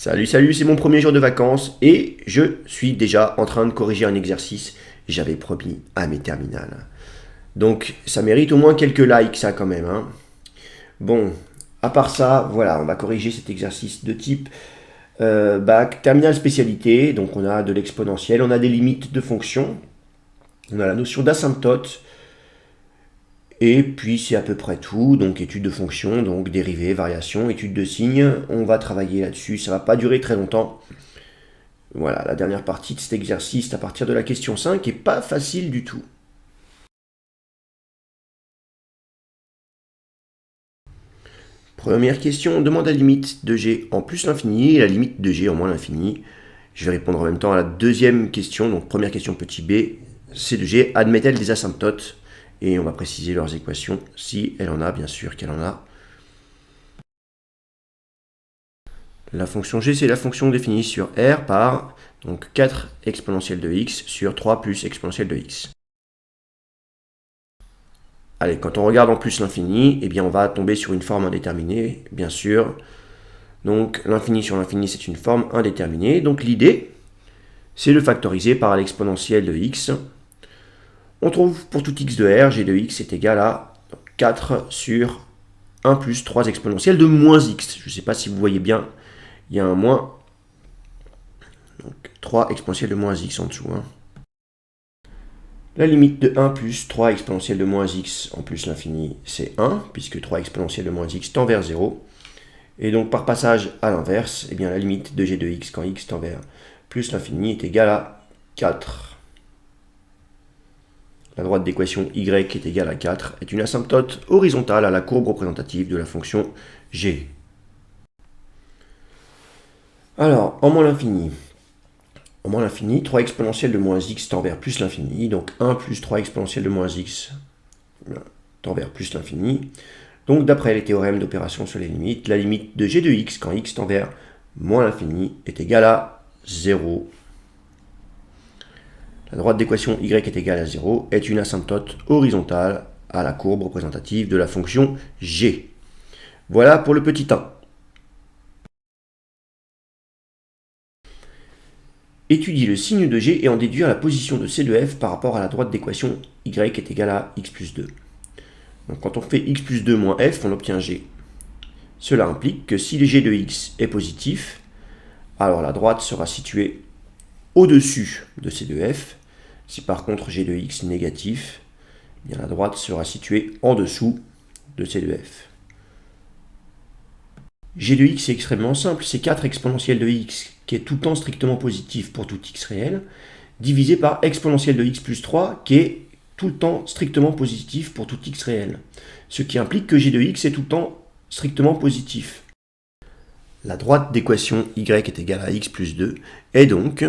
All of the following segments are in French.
Salut, salut, c'est mon premier jour de vacances et je suis déjà en train de corriger un exercice. J'avais promis à mes terminales. Donc ça mérite au moins quelques likes ça quand même, hein. Bon, à part ça, voilà, on va corriger cet exercice de type bac, terminale spécialité. Donc on a de l'exponentiel, on a des limites de fonctions, on a la notion d'asymptote. Et puis c'est à peu près tout, donc étude de fonctions, donc dérivées, variations, étude de signes, on va travailler là-dessus, ça va pas durer très longtemps. Voilà, la dernière partie de cet exercice à partir de la question 5 est pas facile du tout. Première question, on demande la limite de g en plus l'infini et la limite de g en moins l'infini. Je vais répondre en même temps à la deuxième question, donc première question petit b, c de g, admet-elle des asymptotes? Et on va préciser leurs équations, si elle en a, bien sûr qu'elle en a. La fonction g, c'est la fonction définie sur r par donc 4 exponentielle de x sur 3 plus exponentielle de x. Allez, quand on regarde en plus l'infini, eh bien on va tomber sur une forme indéterminée, bien sûr. Donc l'infini sur l'infini, c'est une forme indéterminée. Donc l'idée, c'est de factoriser par l'exponentielle de x. On trouve pour tout x de r, g de x est égal à 4 sur 1 plus 3 exponentielle de moins x. Je ne sais pas si vous voyez bien, il y a un moins. Donc 3 exponentielle de moins x en dessous. La limite de 1 plus 3 exponentielle de moins x en plus l'infini, c'est 1, puisque 3 exponentielle de moins x tend vers 0. Et donc par passage à l'inverse, eh bien, la limite de g de x quand x tend vers plus l'infini est égale à 4. La droite d'équation y est égale à 4 est une asymptote horizontale à la courbe représentative de la fonction g. Alors, en moins l'infini. En moins l'infini, 3 exponentielle de moins x tend vers plus l'infini, donc 1 plus 3 exponentielle de moins x tend vers plus l'infini. Donc d'après les théorèmes d'opération sur les limites, la limite de g de x quand x tend vers moins l'infini est égale à 0. La droite d'équation y est égale à 0 est une asymptote horizontale à la courbe représentative de la fonction g. Voilà pour le petit 1. Étudier le signe de g et en déduire la position de c de f par rapport à la droite d'équation y est égale à x plus 2. Donc quand on fait x plus 2 moins f, on obtient g. Cela implique que si le g de x est positif, alors la droite sera située au-dessus de c de f. Si par contre g de x est négatif, eh bien la droite sera située en dessous de c de f. G de x est extrêmement simple, c'est 4 exponentielle de x, qui est tout le temps strictement positif pour tout x réel, divisé par exponentielle de x plus 3, qui est tout le temps strictement positif pour tout x réel. Ce qui implique que g de x est tout le temps strictement positif. La droite d'équation y est égale à x plus 2 est donc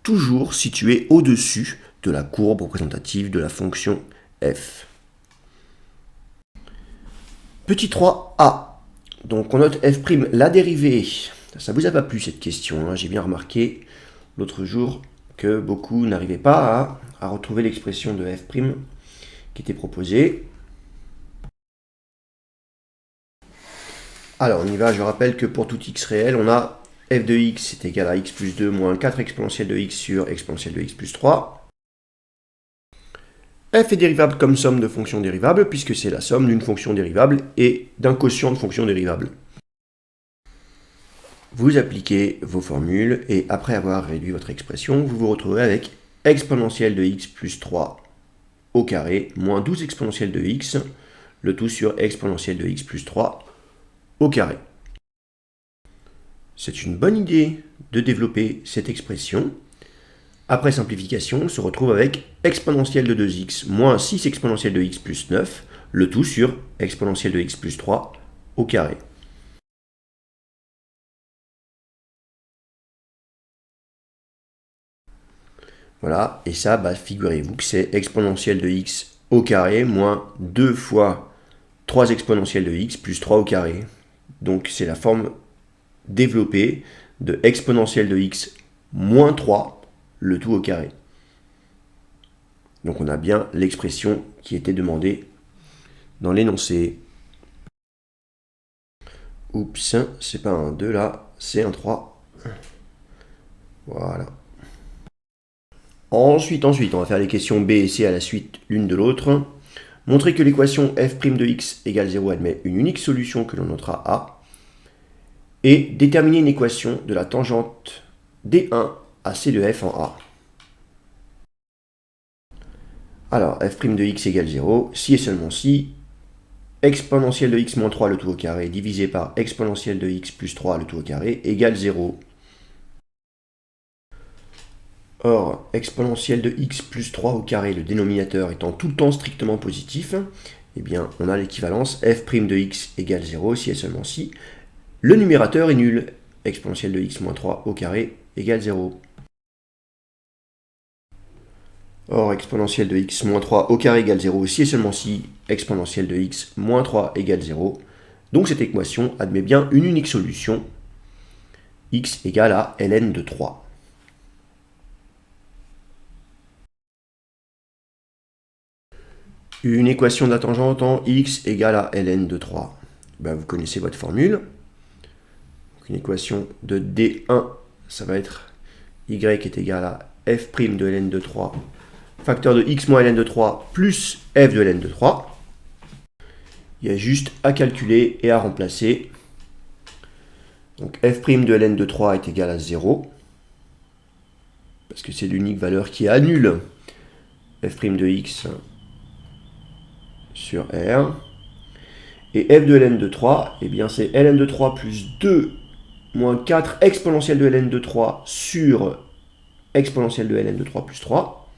toujours située au-dessus de la courbe représentative de la fonction f. Petit 3a. Donc on note f', la dérivée. Ça vous a pas plu cette question, hein. J'ai bien remarqué l'autre jour que beaucoup n'arrivaient pas à retrouver l'expression de f' qui était proposée. Alors on y va, je rappelle que pour tout x réel, on a f de x est égal à x plus 2 moins 4 exponentielle de x sur exponentielle de x plus 3. F est dérivable comme somme de fonctions dérivables, puisque c'est la somme d'une fonction dérivable et d'un quotient de fonction dérivable. Vous appliquez vos formules, et après avoir réduit votre expression, vous vous retrouvez avec exponentielle de x plus 3 au carré, moins 12 exponentielle de x, le tout sur exponentielle de x plus 3 au carré. C'est une bonne idée de développer cette expression. Après simplification, on se retrouve avec exponentielle de 2x moins 6 exponentielle de x plus 9, le tout sur exponentielle de x plus 3 au carré. Voilà, et ça, figurez-vous que c'est exponentielle de x au carré moins 2 fois 3 exponentielle de x plus 3 au carré. Donc c'est la forme développée de exponentielle de x moins 3, le tout au carré. Donc on a bien l'expression qui était demandée dans l'énoncé. Oups, c'est pas un 2 là, c'est un 3. Voilà. Ensuite, on va faire les questions B et C à la suite l'une de l'autre. Montrer que l'équation f' de x égale 0 admet une unique solution que l'on notera A. Et déterminer une équation de la tangente D1 à C de f en A. Alors, f' de x égale 0, si et seulement si, exponentielle de x moins 3 le tout au carré divisé par exponentielle de x plus 3 le tout au carré égale 0. Or, exponentielle de x plus 3 au carré, le dénominateur étant tout le temps strictement positif, eh bien, on a l'équivalence f' de x égale 0 si et seulement si le numérateur est nul. Exponentielle de x moins 3 au carré égale 0. Or, exponentielle de x moins 3 au carré égale 0 si et seulement si exponentielle de x moins 3 égale 0. Donc cette équation admet bien une unique solution, x égale à ln de 3. Une équation de la tangente en x égale à ln de 3. Ben, vous connaissez votre formule. Donc une équation de D1, ça va être y est égal à f' de ln de 3, facteur de x moins ln de 3 plus f de ln de 3. Il y a juste à calculer et à remplacer. Donc f' de ln de 3 est égal à 0, parce que c'est l'unique valeur qui annule f' de x sur R. Et f de ln de 3, eh bien c'est ln de 3 plus 2 moins 4 exponentielle de ln de 3 sur exponentielle de ln de 3 plus 3.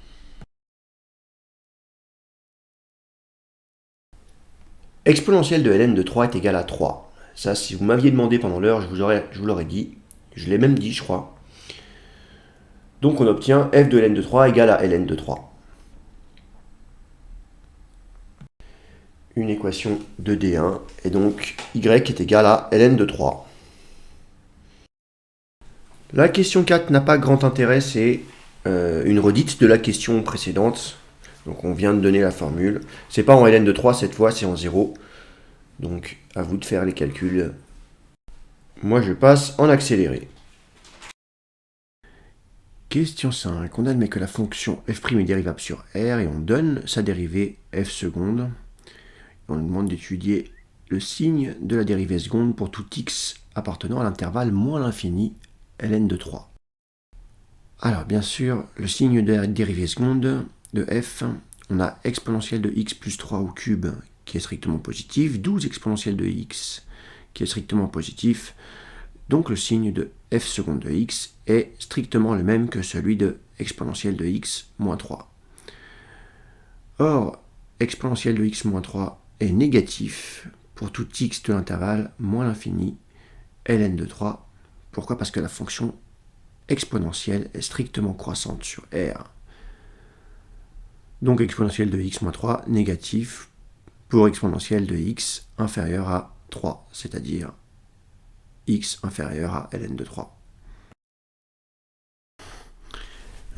Exponentielle de ln de 3 est égale à 3. Ça, si vous m'aviez demandé pendant l'heure, je vous l'aurais dit. Je l'ai même dit, je crois. Donc on obtient f de ln de 3 égale à ln de 3. Une équation de D1, et donc y est égal à ln de 3. La question 4 n'a pas grand intérêt, c'est une redite de la question précédente. Donc on vient de donner la formule. C'est pas en ln de 3 cette fois, c'est en 0. Donc à vous de faire les calculs. Moi je passe en accéléré. Question 5. On admet que la fonction f' est dérivable sur R et on donne sa dérivée f seconde. On nous demande d'étudier le signe de la dérivée seconde pour tout x appartenant à l'intervalle moins l'infini ln de 3. Alors bien sûr, le signe de la dérivée seconde de f, on a exponentielle de x plus 3 au cube qui est strictement positif, 12 exponentielle de x qui est strictement positif, donc le signe de f seconde de x est strictement le même que celui de exponentielle de x moins 3. Or, exponentielle de x moins 3 est négatif pour tout x de l'intervalle moins l'infini ln de 3. Pourquoi? Parce que la fonction exponentielle est strictement croissante sur R. Donc exponentielle de x moins 3 négatif pour exponentielle de x inférieur à 3, c'est-à-dire x inférieur à ln de 3.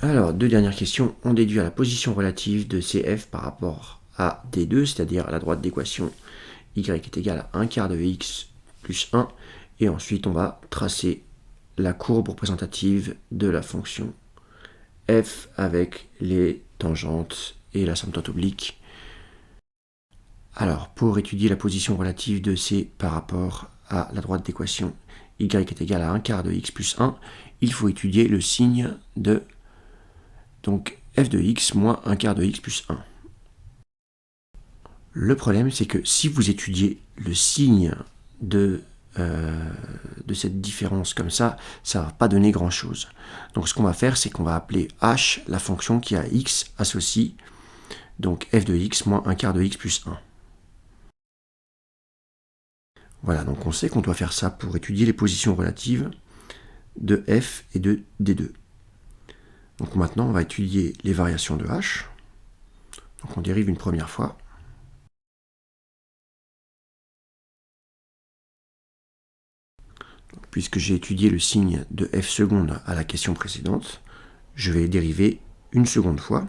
Alors, deux dernières questions. On déduit à la position relative de CF par rapport à D2, c'est-à-dire à la droite d'équation y est égal à 1 quart de x plus 1, et ensuite on va tracer la courbe représentative de la fonction f avec les tangentes et l'asymptote oblique. Alors, pour étudier la position relative de C par rapport à la droite d'équation y est égal à 1 quart de x plus 1, il faut étudier le signe de donc f de x moins 1 quart de x plus 1. Le problème, c'est que si vous étudiez le signe de cette différence comme ça ne va pas donner grand chose. Donc ce qu'on va faire, c'est qu'on va appeler h la fonction qui a x associe, donc f de x moins 1 quart de x plus 1. Voilà, donc on sait qu'on doit faire ça pour étudier les positions relatives de f et de d2. Donc maintenant, on va étudier les variations de h. Donc on dérive une première fois. Puisque j'ai étudié le signe de f seconde à la question précédente, je vais dériver une seconde fois.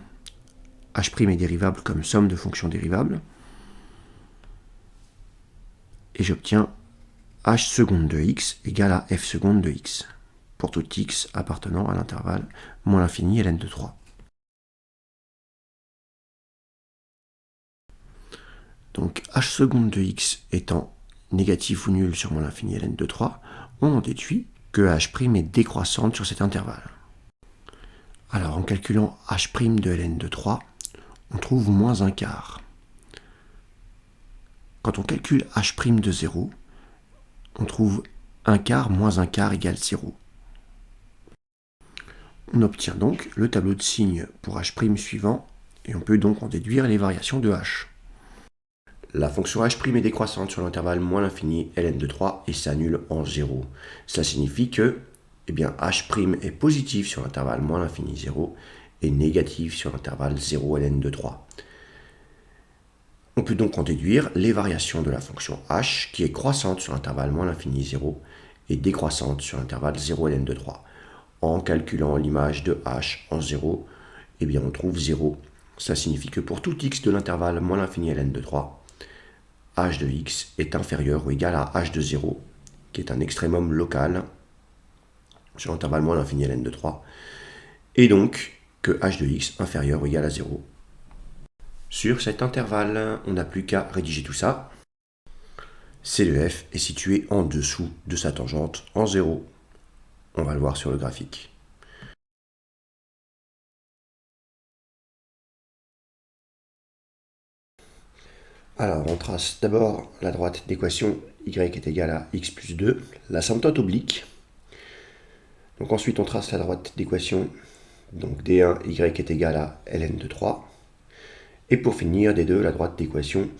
H' est dérivable comme somme de fonctions dérivables. Et j'obtiens h seconde de x égale à f seconde de x. pour tout x appartenant à l'intervalle moins l'infini ln de 3. Donc h seconde de x étant négatif ou nul sur moins l'infini ln de 3, on en déduit que h' est décroissante sur cet intervalle. Alors en calculant h' de ln de 3, on trouve moins un quart. Quand on calcule h' de 0, on trouve 1 quart moins 1 quart égale 0. On obtient donc le tableau de signes pour h' suivant, et on peut donc en déduire les variations de h. La fonction h' est décroissante sur l'intervalle moins l'infini ln de 3 et s'annule en 0. Cela signifie que h' est positif sur l'intervalle moins l'infini 0 et négatif sur l'intervalle 0 ln de 3. On peut donc en déduire les variations de la fonction h qui est croissante sur l'intervalle moins l'infini 0 et décroissante sur l'intervalle 0 ln de 3. En calculant l'image de h en 0, on trouve 0. Ça signifie que pour tout x de l'intervalle moins l'infini ln de 3, h de x est inférieur ou égal à h de 0, qui est un extrémum local sur l'intervalle moins l'infini ln de 3, et donc que h de x inférieur ou égal à 0. Sur cet intervalle, on n'a plus qu'à rédiger tout ça. C de f est situé en dessous de sa tangente en 0. On va le voir sur le graphique. Alors, on trace d'abord la droite d'équation y est égal à x plus 2, l'asymptote oblique. Donc ensuite, on trace la droite d'équation, donc d1 y est égal à ln de 3. Et pour finir, d2, la droite d'équation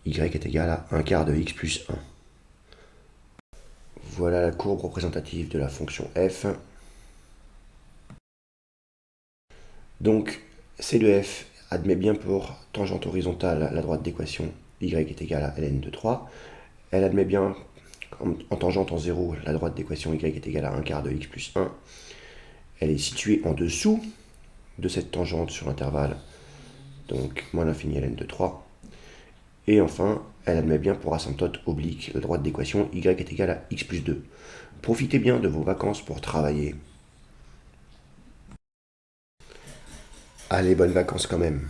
y est égal à 1 quart de x plus 1. Voilà la courbe représentative de la fonction f. Donc, C de f admet bien pour tangente horizontale la droite d'équation y est égal à ln de 3. Elle admet bien en tangente en 0 la droite d'équation y est égal à 1 quart de x plus 1. Elle est située en dessous de cette tangente sur l'intervalle, donc moins l'infini ln de 3. Et enfin, elle admet bien pour asymptote oblique la droite d'équation y est égal à x plus 2. Profitez bien de vos vacances pour travailler. Allez, bonnes vacances quand même.